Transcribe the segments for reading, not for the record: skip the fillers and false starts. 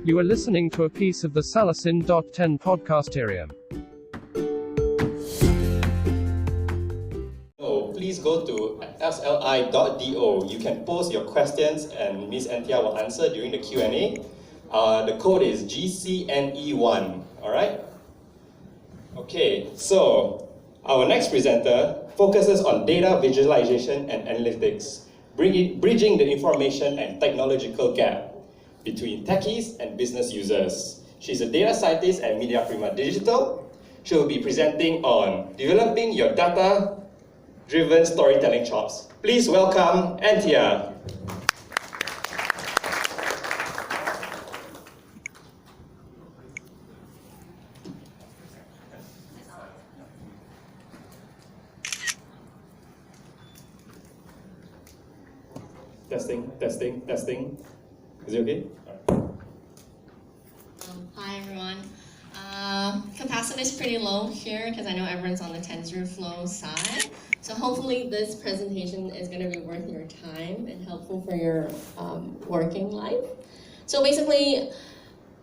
You are listening to a piece of the Salasin.10 podcasterium. Please go to sli.do. You can post your questions and Ms. Anthea will answer during the Q&A. The code is GCNE1, alright? Okay, so our next presenter focuses on data visualization and analytics, bridging the information and technological gap between techies and business users. She's a data scientist at Media Prima Digital. She will be presenting on developing your data-driven storytelling chops. Please welcome Anthea. Testing. Is it okay? Hi everyone. Capacity is pretty low here because I know everyone's on the TensorFlow side. So hopefully this presentation is going to be worth your time and helpful for your working life. So basically,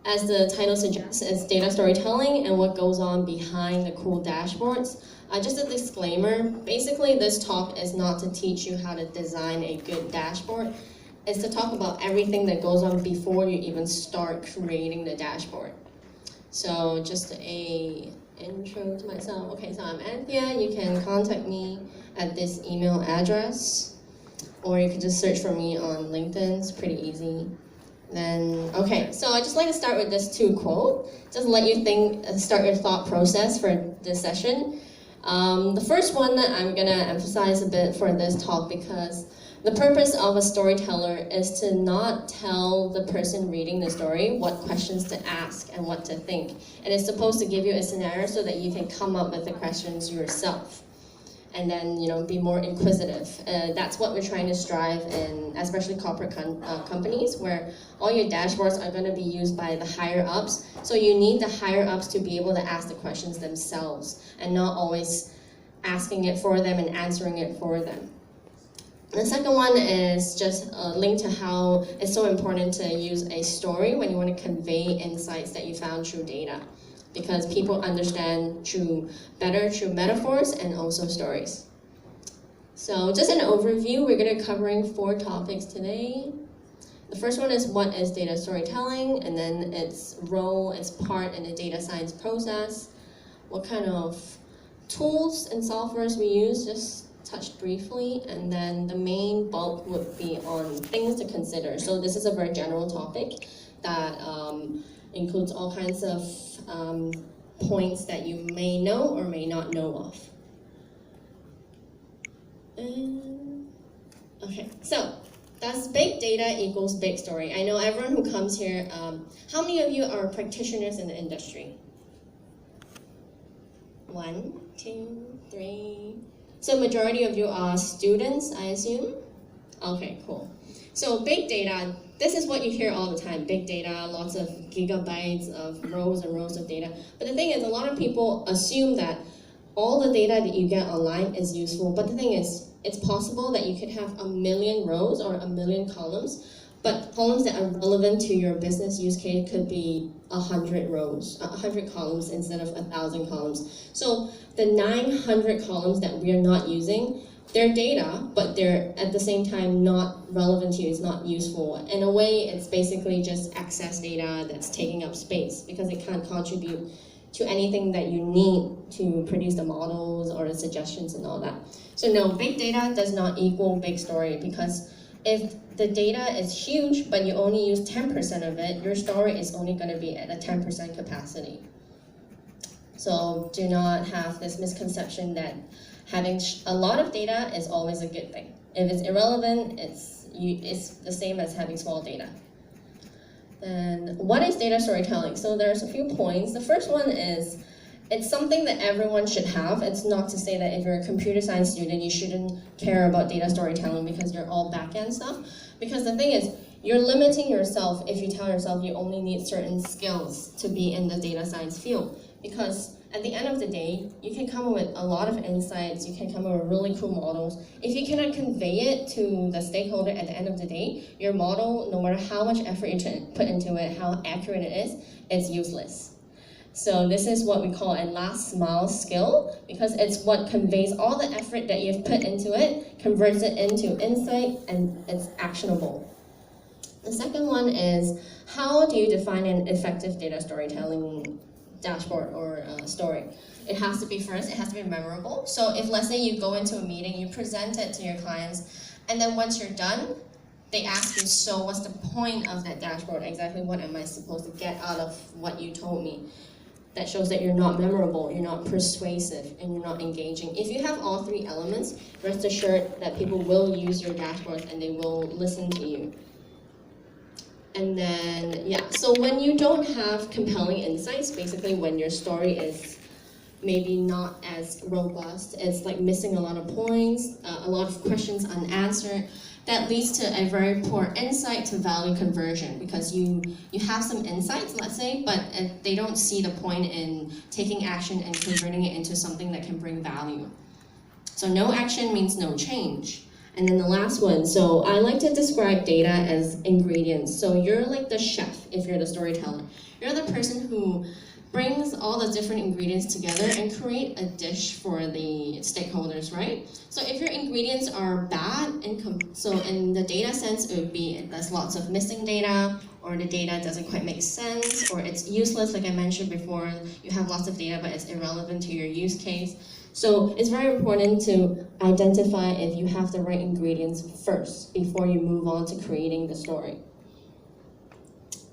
as the title suggests, it's data storytelling and what goes on behind the cool dashboards. Just a disclaimer, basically this talk is not to teach you how to design a good dashboard. It's to talk about everything that goes on before you even start creating the dashboard. So just a intro to myself. Okay, so I'm Anthea. You can contact me at this email address, or you can just search for me on LinkedIn. It's pretty easy. Then, okay, so I just like to start with this quote, just let you start your thought process for this session. The first one that I'm gonna emphasize a bit for this talk because the purpose of a storyteller is to not tell the person reading the story what questions to ask and what to think. And it's supposed to give you a scenario so that you can come up with the questions yourself. And then, be more inquisitive. That's what we're trying to strive in, especially corporate companies, where all your dashboards are going to be used by the higher ups. So you need the higher ups to be able to ask the questions themselves and not always asking it for them and answering it for them. The second one is just a link to how it's so important to use a story when you want to convey insights that you found through data. Because people understand better through metaphors and also stories. So just an overview, we're going to be covering 4 topics today. The first one is what is data storytelling, and then its role, its part in the data science process, what kind of tools and softwares we use, just touched briefly, and then the main bulk would be on things to consider. So this is a very general topic that includes all kinds of points that you may know or may not know of. Okay, so that's big data equals big story. I know everyone who comes here, how many of you are practitioners in the industry? 1, 2, 3. So majority of you are students, I assume? Okay, cool. So big data, this is what you hear all the time, big data, lots of gigabytes of rows and rows of data. But the thing is, a lot of people assume that all the data that you get online is useful. But the thing is, it's possible that you could have 1 million rows or 1 million columns, but columns that are relevant to your business use case could be 100 rows, 100 columns instead of 1,000 columns. So the 900 columns that we are not using, they're data, but they're at the same time not relevant to you, it's not useful. In a way, it's basically just excess data that's taking up space because it can't contribute to anything that you need to produce the models or the suggestions and all that. So no, big data does not equal big story because if the data is huge, but you only use 10% of it, your story is only going to be at a 10% capacity. So do not have this misconception that having a lot of data is always a good thing. If it's irrelevant, it's the same as having small data. Then what is data storytelling? So there's a few points. The first one is it's something that everyone should have. It's not to say that if you're a computer science student, you shouldn't care about data storytelling because you're all back-end stuff. Because the thing is, you're limiting yourself if you tell yourself you only need certain skills to be in the data science field. because at the end of the day, you can come up with a lot of insights, you can come up with really cool models. If you cannot convey it to the stakeholder at the end of the day, your model, no matter how much effort you put into it, how accurate it is, it's useless. So this is what we call a last mile skill, because it's what conveys all the effort that you've put into it, converts it into insight, and it's actionable. The second one is, how do you define an effective data storytelling dashboard or story? It has to be first, it has to be memorable. So if, let's say, you go into a meeting, you present it to your clients, and then once you're done, they ask you, so what's the point of that dashboard? Exactly what am I supposed to get out of what you told me? That shows that you're not memorable, you're not persuasive, and you're not engaging. If you have all three elements, rest assured that people will use your dashboards and they will listen to you. And then, yeah, so when you don't have compelling insights, basically when your story is maybe not as robust, it's like missing a lot of points, a lot of questions unanswered, that leads to a very poor insight to value conversion, because you have some insights, let's say, but they don't see the point in taking action and converting it into something that can bring value. So no action means no change. And then the last one, so I like to describe data as ingredients. So you're like the chef if you're the storyteller. You're the person who brings all the different ingredients together and create a dish for the stakeholders, right? So if your ingredients are bad, so in the data sense, it would be there's lots of missing data, or the data doesn't quite make sense, or it's useless, like I mentioned before, you have lots of data but it's irrelevant to your use case. So it's very important to identify if you have the right ingredients first before you move on to creating the story.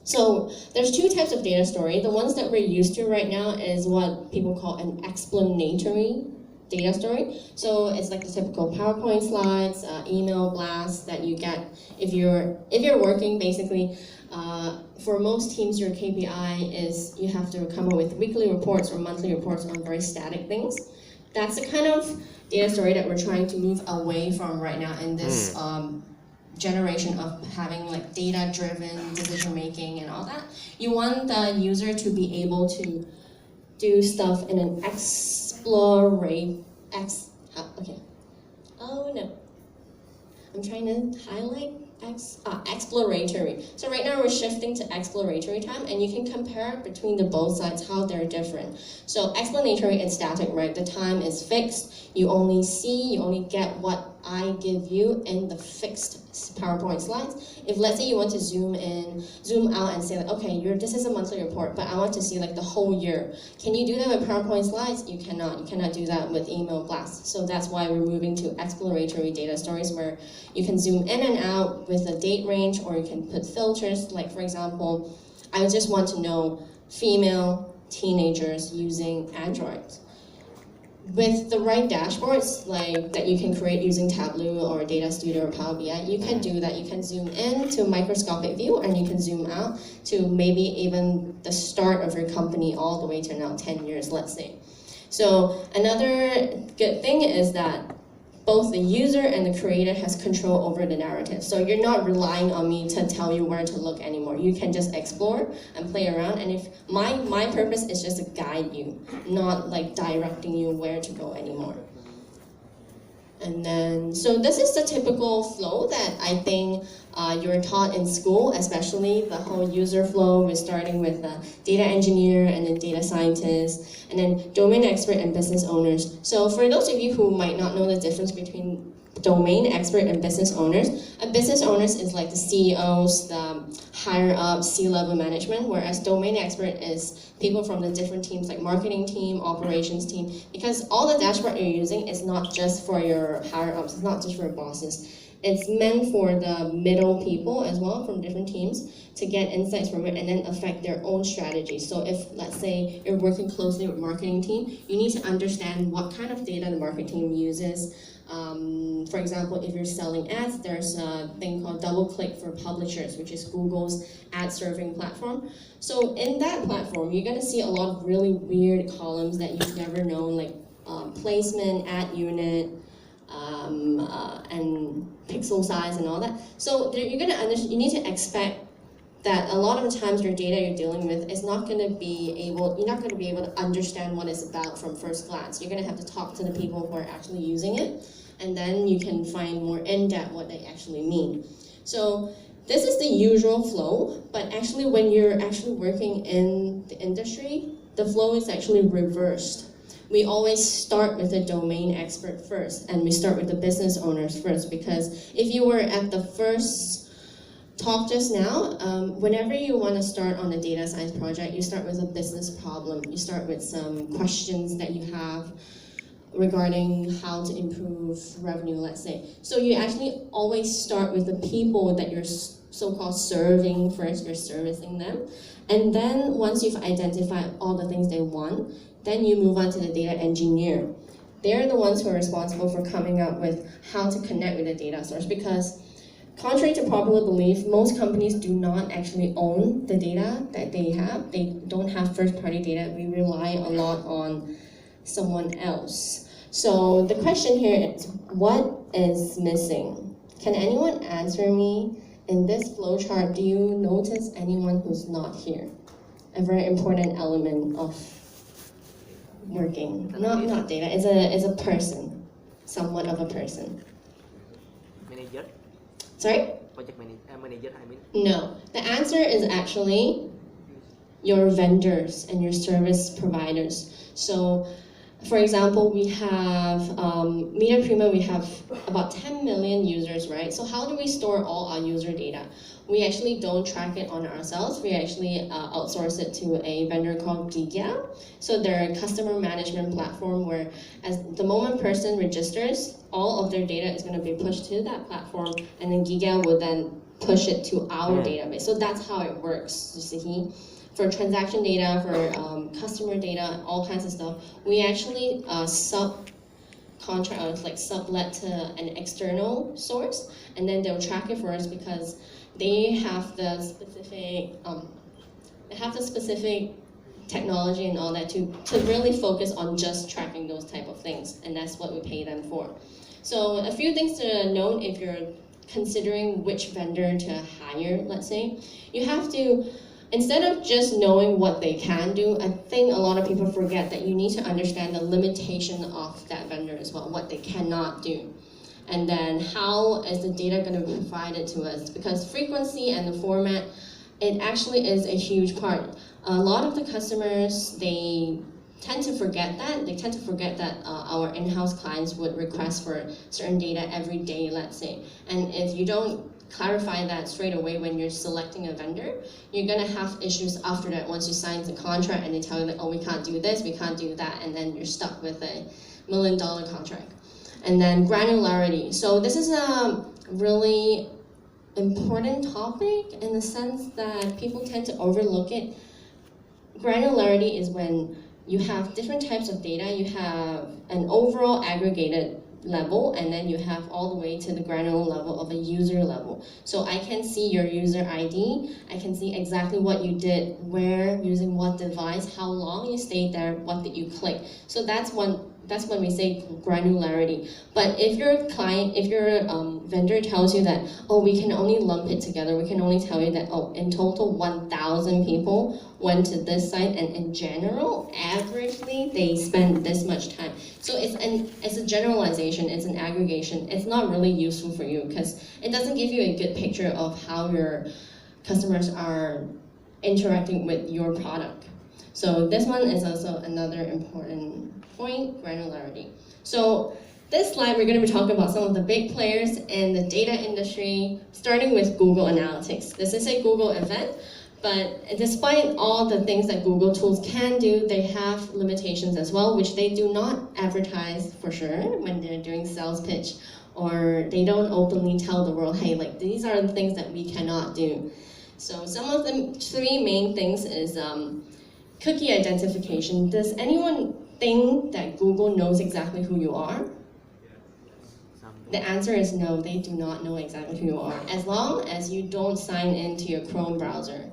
So there's two types of data story. The ones that we're used to right now is what people call an explanatory data story. So it's like the typical PowerPoint slides, email blasts that you get if you're working basically. For most teams, your KPI is you have to come up with weekly reports or monthly reports on very static things. That's the kind of data story that we're trying to move away from right now in this generation of having like data-driven decision-making and all that. You want the user to be able to do stuff in an I'm trying to highlight exploratory. So right now we're shifting to exploratory time, and you can compare between the both sides how they're different. So explanatory, it's static, right? The time is fixed. You only get what I give you in the fixed PowerPoint slides. If let's say you want to zoom out and say like, okay, this is a monthly report, but I want to see like the whole year. Can you do that with PowerPoint slides? You cannot. You cannot do that with email blasts. So that's why we're moving to exploratory data stories, where you can zoom in and out with a date range, or you can put filters. Like for example, I just want to know female teenagers using Android. With the right dashboards like that you can create using Tableau or Data Studio or Power BI, you can do that. You can zoom in to microscopic view, and you can zoom out to maybe even the start of your company all the way to now 10 years, let's say. So another good thing is that both the user and the creator has control over the narrative. So you're not relying on me to tell you where to look anymore. You can just explore and play around. And if my purpose is just to guide you, not like directing you where to go anymore. And then, so this is the typical flow that I think you're taught in school, especially the whole user flow. We're starting with data engineer, and then data scientist, and then domain expert and business owners. So for those of you who might not know the difference between domain expert and business owners, a business owners is like the CEOs, the higher up C-level management, whereas domain expert is people from the different teams like marketing team, operations team, because all the dashboard you're using is not just for your higher ups, it's not just for your bosses. It's meant for the middle people as well from different teams to get insights from it and then affect their own strategy. So if, let's say, you're working closely with marketing team, you need to understand what kind of data the marketing team uses. For example, if you're selling ads, there's a thing called DoubleClick for publishers, which is Google's ad serving platform. So in that platform, you're going to see a lot of really weird columns that you've never known, like placement, ad unit, and pixel size and all that. So you're going to you need to expect that a lot of the times your data you're dealing with is not going to be able, you're not going to be able to understand what it's about from first glance. You're going to have to talk to the people who are actually using it, and then you can find more in-depth what they actually mean. So this is the usual flow, but actually when you're actually working in the industry, the flow is actually reversed. We always start with the domain expert first, and we start with the business owners first, because if you were at the first talk just now, whenever you want to start on a data science project, you start with a business problem. You start with some questions that you have regarding how to improve revenue, let's say. So you actually always start with the people that you're so-called serving first, you're servicing them. And then once you've identified all the things they want, then you move on to the data engineer. They're the ones who are responsible for coming up with how to connect with the data source, because contrary to popular belief, most companies do not actually own the data that they have. They don't have first-party data. We rely a lot on someone else. So the question here is, what is missing? Can anyone answer me? In this flowchart, do you notice anyone who's not here? A very important element of working. Not data, it's a person. Somewhat of a person. Manager? Sorry? Project manager, I mean. No. The answer is actually your vendors and your service providers. So, for example, we have Media Prima, we have about 10 million users, right? So how do we store all our user data? We actually don't track it on ourselves. We actually outsource it to a vendor called Giga. So they're a customer management platform where as the moment person registers, all of their data is going to be pushed to that platform, and then Giga will then push it to our database. So that's how it works, you see. For transaction data, for customer data, all kinds of stuff, we actually sublet to an external source, and then they'll track it for us because they have the specific technology and all that to really focus on just tracking those type of things, and that's what we pay them for. So a few things to note if you're considering which vendor to hire, let's say, you have to, instead of just knowing what they can do, I think a lot of people forget that you need to understand the limitation of that vendor as well, what they cannot do. And then how is the data going to be provided to us? Because frequency and the format, it actually is a huge part. A lot of the customers, they tend to forget that. They tend to forget that our in-house clients would request for certain data every day, let's say. And if you don't clarify that straight away when you're selecting a vendor, you're going to have issues after that once you sign the contract and they tell you that, oh, we can't do this, we can't do that, and then you're stuck with $1 million contract. And then granularity. So this is a really important topic in the sense that people tend to overlook it. Granularity is when you have different types of data. You have an overall aggregated level, and then you have all the way to the granular level of a user level. So I can see your user ID, I can see exactly what you did, where, using what device, how long you stayed there, what did you click. So that's when we say granularity. But if your client, if your vendor tells you that, oh, we can only lump it together, we can only tell you that, oh, in total 1,000 people went to this site, and in general, averagely, they spend this much time. So it's a generalization, it's an aggregation. It's not really useful for you because it doesn't give you a good picture of how your customers are interacting with your product. So this one is also another important point, granularity. So this slide, we're going to be talking about some of the big players in the data industry, starting with Google Analytics. This is a Google event, but despite all the things that Google tools can do, they have limitations as well, which they do not advertise for sure when they're doing sales pitch, or they don't openly tell the world, hey, like these are the things that we cannot do. So some of the three main things is cookie identification. Does anyone think that Google knows exactly who you are? The answer is no, they do not know exactly who you are, as long as you don't sign into your Chrome browser,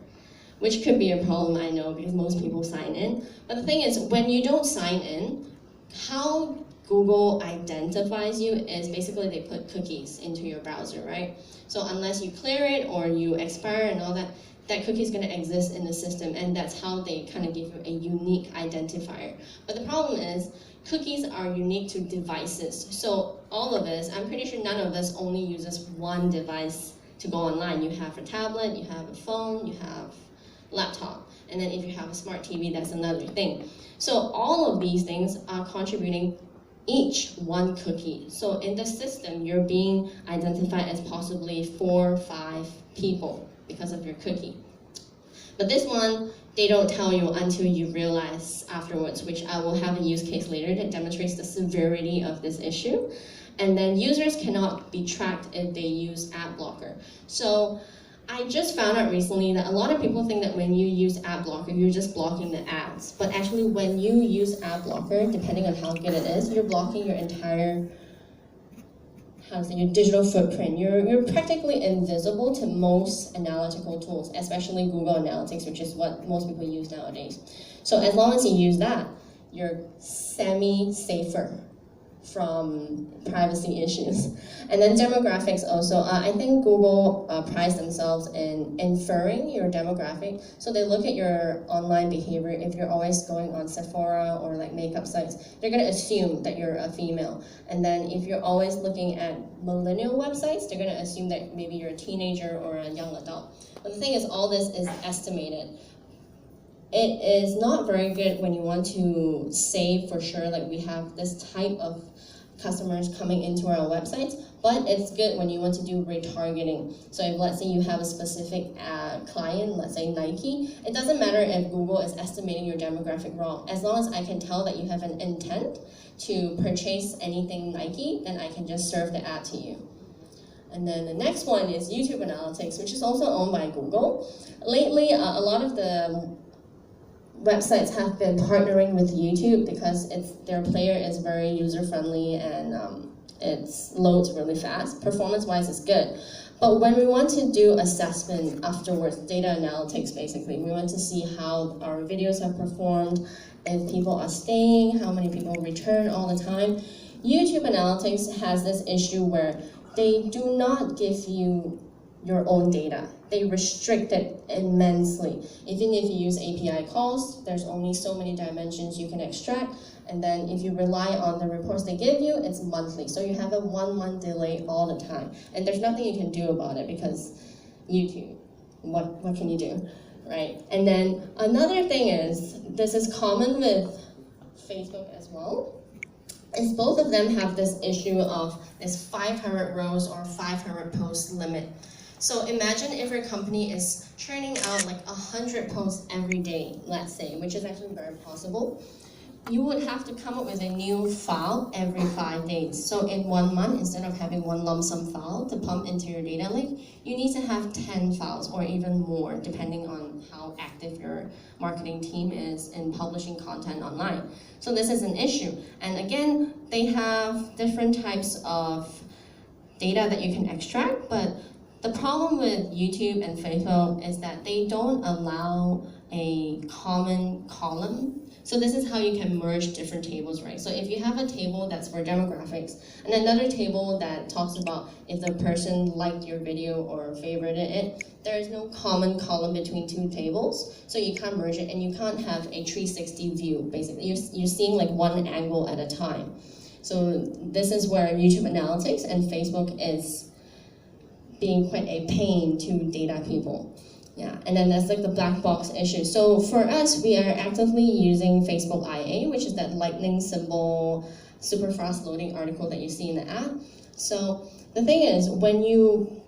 which could be a problem, I know, because most people sign in. But the thing is, when you don't sign in, how Google identifies you is basically they put cookies into your browser, right? So unless you clear it or you expire and all that, that cookie is going to exist in the system, and that's how they kind of give you a unique identifier. But the problem is, cookies are unique to devices. So all of us, I'm pretty sure none of us only uses one device to go online. You have a tablet, you have a phone, you have laptop, and then if you have a smart TV, that's another thing. So all of these things are contributing each one cookie. So in the system, you're being identified as possibly 4 or 5 people because of your cookie. But this one, they don't tell you until you realize afterwards, which I will have a use case later that demonstrates the severity of this issue. And then users cannot be tracked if they use ad blocker. So I just found out recently that a lot of people think that when you use ad blocker, you're just blocking the ads. But actually when you use ad blocker, depending on how good it is, you're blocking your entire, your digital footprint. You're practically invisible to most analytical tools, especially Google Analytics, which is what most people use nowadays. So as long as you use that, you're semi-safer from privacy issues. And then demographics also, I think Google prides themselves in inferring your demographic. So they look at your online behavior. If you're always going on Sephora or like makeup sites, they're gonna assume that you're a female. And then if you're always looking at millennial websites, they're gonna assume that maybe you're a teenager or a young adult. But the thing is, all this is estimated. It is not very good when you want to say for sure, like we have this type of customers coming into our websites, but it's good when you want to do retargeting. So if let's say you have a specific client, let's say Nike, it doesn't matter if Google is estimating your demographic wrong. As long as I can tell that you have an intent to purchase anything Nike, then I can just serve the ad to you. And then the next one is YouTube Analytics, which is also owned by Google. Lately, a lot of the websites have been partnering with YouTube because their player is very user-friendly and it loads really fast. Performance-wise, it's good. But when we want to do assessment afterwards, data analytics basically, we want to see how our videos have performed, if people are staying, how many people return all the time. YouTube Analytics has this issue where they do not give you your own data. They restrict it immensely. Even if you use API calls, there's only so many dimensions you can extract. And then if you rely on the reports they give you, it's monthly. So you have a 1 month delay all the time. And there's nothing you can do about it because YouTube, what can you do, right? And then another thing is, this is common with Facebook as well, is both of them have this issue of this 500 rows or 500 posts limit. So imagine if your company is churning out like 100 posts every day, let's say, which is actually very possible. You would have to come up with a new file every 5 days. So in 1 month, instead of having one lump sum file to pump into your data lake, you need to have 10 files or even more, depending on how active your marketing team is in publishing content online. So this is an issue. And again, they have different types of data that you can extract, but the problem with YouTube and Facebook is that they don't allow a common column. So this is how you can merge different tables, right? So if you have a table that's for demographics and another table that talks about if the person liked your video or favorited it, there is no common column between two tables, so you can't merge it and you can't have a 360 view, basically. You're seeing like one angle at a time. So this is where YouTube Analytics and Facebook is being quite a pain to data people. Yeah, and then that's like the black box issue. So for us, we are actively using Facebook IA, which is that lightning symbol, super fast loading article that you see in the ad. So the thing is, when you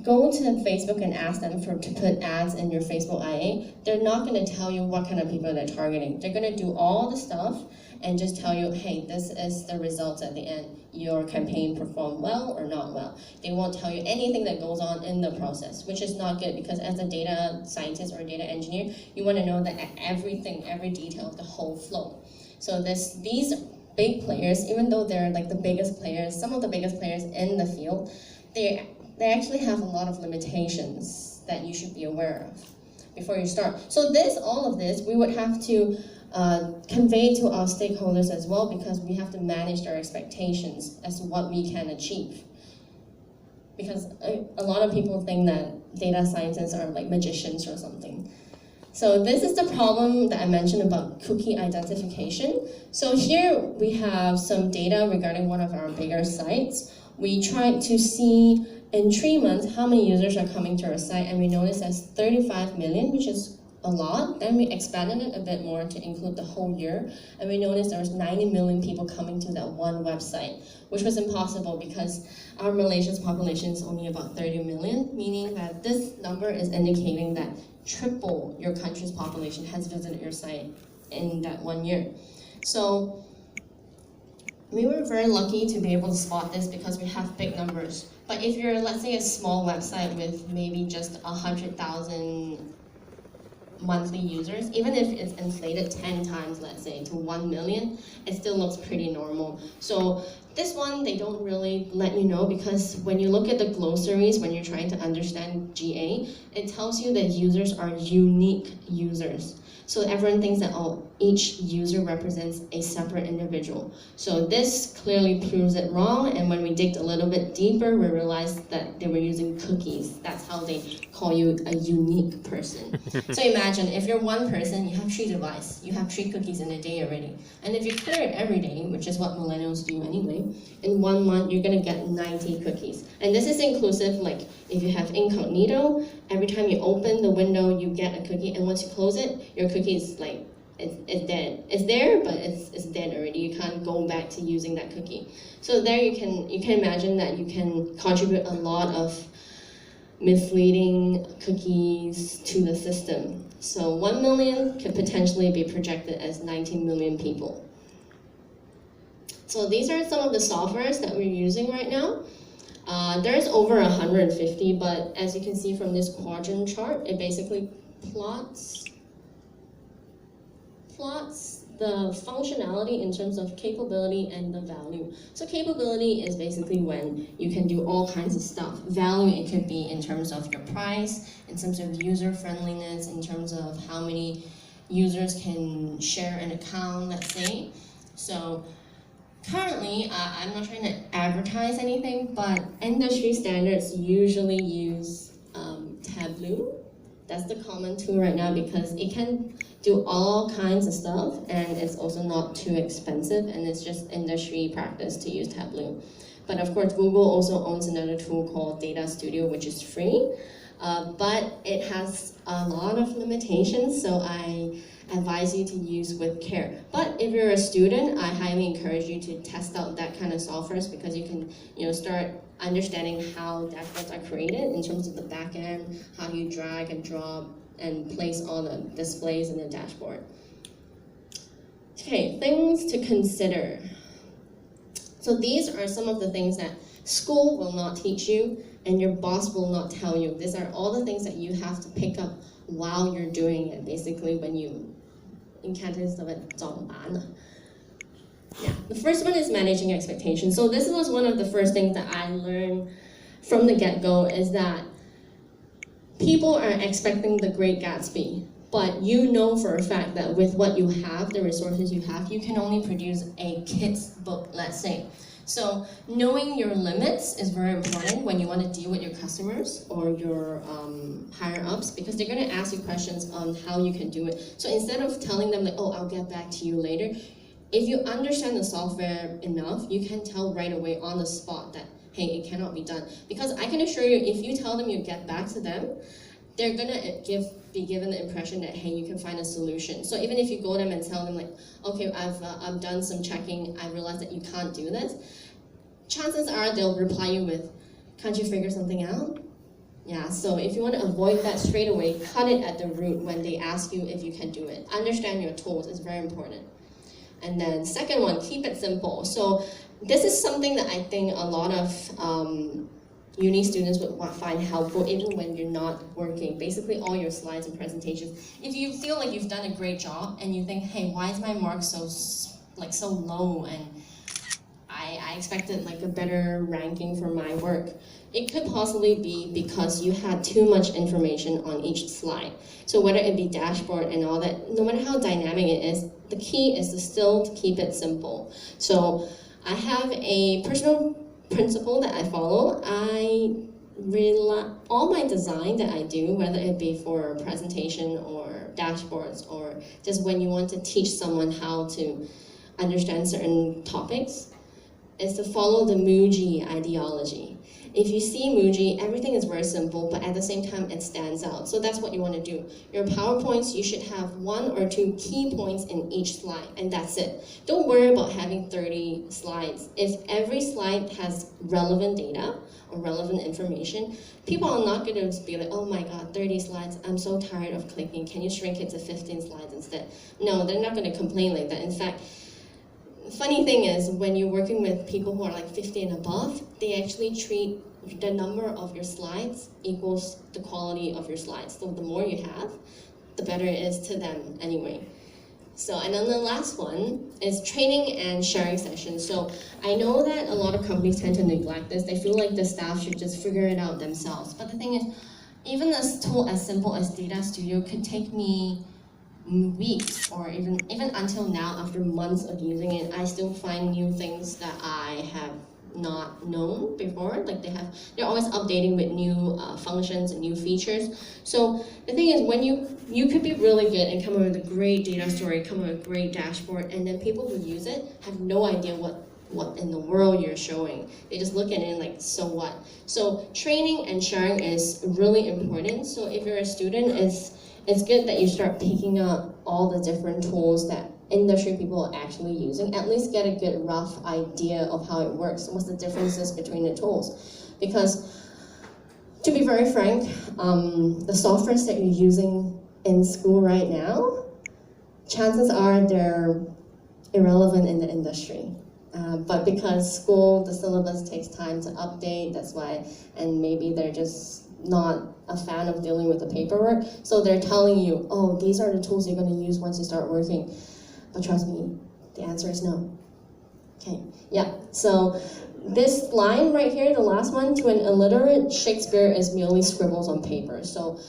go to Facebook and ask them to put ads in your Facebook IA, they're not going to tell you what kind of people they're targeting. They're going to do all the stuff and just tell you, hey, this is the results at the end. Your campaign performed well or not well. They won't tell you anything that goes on in the process, which is not good because as a data scientist or data engineer, you want to know that everything, every detail of the whole flow. So these big players, even though they're like the biggest players, some of the biggest players in the field, they actually have a lot of limitations that you should be aware of before you start. So all of this, we would have to convey to our stakeholders as well, because we have to manage their expectations as to what we can achieve. Because a lot of people think that data scientists are like magicians or something. So this is the problem that I mentioned about cookie identification. So here we have some data regarding one of our bigger sites. We tried to see in 3 months how many users are coming to our site, and we noticed that's 35 million, which is a lot. Then we expanded it a bit more to include the whole year, and we noticed there was 90 million people coming to that one website, which was impossible because our Malaysia's population is only about 30 million, meaning that this number is indicating that triple your country's population has visited your site in that 1 year. So we were very lucky to be able to spot this because we have big numbers. But if you're, let's say, a small website with maybe just 100,000 monthly users, even if it's inflated 10 times, let's say, to 1 million, it still looks pretty normal. So this one, they don't really let you know, because when you look at the glossaries, when you're trying to understand GA, it tells you that users are unique users. So everyone thinks that, oh, each user represents a separate individual. So this clearly proves it wrong, and when we digged a little bit deeper, we realized that they were using cookies. That's how they call you a unique person. So imagine, if you're one person, you have 3 devices, you have 3 cookies in a day already. And if you clear it every day, which is what millennials do anyway, in 1 month, you're gonna get 90 cookies. And this is inclusive, like, if you have incognito, every time you open the window, you get a cookie, and once you close it, your cookie is like, it's dead. It's there, but it's dead already. You can't go back to using that cookie. So there you can imagine that you can contribute a lot of misleading cookies to the system. So 1 million could potentially be projected as 19 million people. So these are some of the softwares that we're using right now. There's over 150, but as you can see from this quadrant chart, it basically plots the functionality in terms of capability and the value. So capability is basically when you can do all kinds of stuff. Value, it could be in terms of your price, in terms of user friendliness, in terms of how many users can share an account, let's say. So currently, I'm not trying to advertise anything, but industry standards usually use Tableau. That's the common tool right now because it can do all kinds of stuff, and it's also not too expensive, and it's just industry practice to use Tableau. But of course, Google also owns another tool called Data Studio, which is free, but it has a lot of limitations, so I advise you to use with care. But if you're a student, I highly encourage you to test out that kind of softwares, because you can start understanding how dashboards are created in terms of the back end, how you drag and drop and place all the displays in the dashboard. Okay, things to consider. So these are some of the things that school will not teach you and your boss will not tell you. These are all the things that you have to pick up while you're doing it, basically when you encounter stuff at 撞板. Yeah, the first one is managing expectations. So this was one of the first things that I learned from the get-go, is that people are expecting the Great Gatsby, but you know for a fact that with what you have, the resources you have, you can only produce a kid's book, let's say. So knowing your limits is very important when you want to deal with your customers or your higher ups, because they're going to ask you questions on how you can do it. So instead of telling them like, oh, I'll get back to you later, if you understand the software enough, you can tell right away on the spot that, hey, it cannot be done. Because I can assure you, if you tell them you get back to them, they're gonna be given the impression that, hey, you can find a solution. So even if you go to them and tell them like, okay, I've done some checking, I realized that you can't do this, chances are they'll reply you with, can't you figure something out? Yeah, so if you want to avoid that straight away, cut it at the root when they ask you if you can do it. Understand your tools is very important. And then second one, keep it simple. So this is something that I think a lot of uni students would find helpful even when you're not working. Basically all your slides and presentations. If you feel like you've done a great job and you think, hey, why is my mark so low and I expected like a better ranking for my work. It could possibly be because you had too much information on each slide. So whether it be dashboard and all that, no matter how dynamic it is, the key is to still keep it simple. So I have a personal principle that I follow. All my design that I do, whether it be for a presentation or dashboards or just when you want to teach someone how to understand certain topics, is to follow the Muji ideology. If you see Muji, everything is very simple, but at the same time it stands out. So that's what you want to do. Your PowerPoints, you should have 1 or 2 key points in each slide, and that's it. Don't worry about having 30 slides. If every slide has relevant data or relevant information, people are not going to be like, oh my god, 30 slides, I'm so tired of clicking, can you shrink it to 15 slides instead? No, they're not going to complain like that. In fact, funny thing is, when you're working with people who are like 50 and above, they actually treat the number of your slides equals the quality of your slides. So the more you have, the better it is to them anyway. So, and then the last one is training and sharing sessions. So I know that a lot of companies tend to neglect this. They feel like the staff should just figure it out themselves. But the thing is, even a tool as simple as Data Studio could take me weeks, or even until now, after months of using it, I still find new things that I have not known before. Like they're always updating with new functions and new features. So the thing is, when you could be really good and come up with a great data story, come up with a great dashboard, and then people who use it have no idea what in the world you're showing. They just look at it and like, so what? So training and sharing is really important. So if you're a student, it's good that you start picking up all the different tools that industry people are actually using. At least get a good rough idea of how it works. What's the differences between the tools? Because to be very frank, the softwares that you're using in school right now, chances are they're irrelevant in the industry. But because school, the syllabus takes time to update, that's why, and maybe they're just not a fan of dealing with the paperwork. So they're telling you, oh, these are the tools you're going to use once you start working. But trust me, the answer is no. Okay, yeah, so this line right here, the last one, to an illiterate, Shakespeare is merely scribbles on paper. So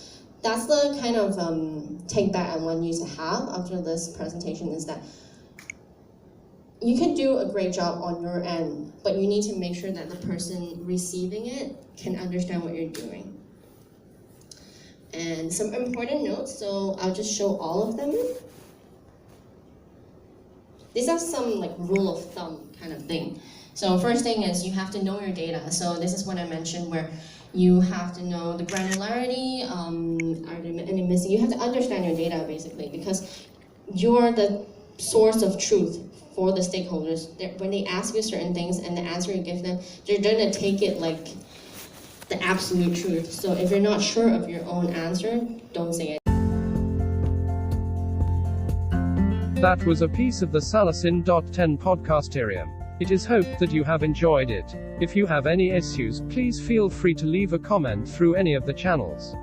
that's the kind of take back I want you to have after this presentation, is that you can do a great job on your end, but you need to make sure that the person receiving it can understand what you're doing. And some important notes, so I'll just show all of them. These are some like rule of thumb kind of thing. So first thing is you have to know your data. So this is what I mentioned, where you have to know the granularity, are there any missing? You have to understand your data basically, because you're the source of truth for the stakeholders. When they ask you certain things and the answer you give them, they're gonna take it like the absolute truth. So if you're not sure of your own answer, don't say it. That was a piece of the Salasin.10 podcasterium. It is hoped that you have enjoyed it. If you have any issues, please feel free to leave a comment through any of the channels.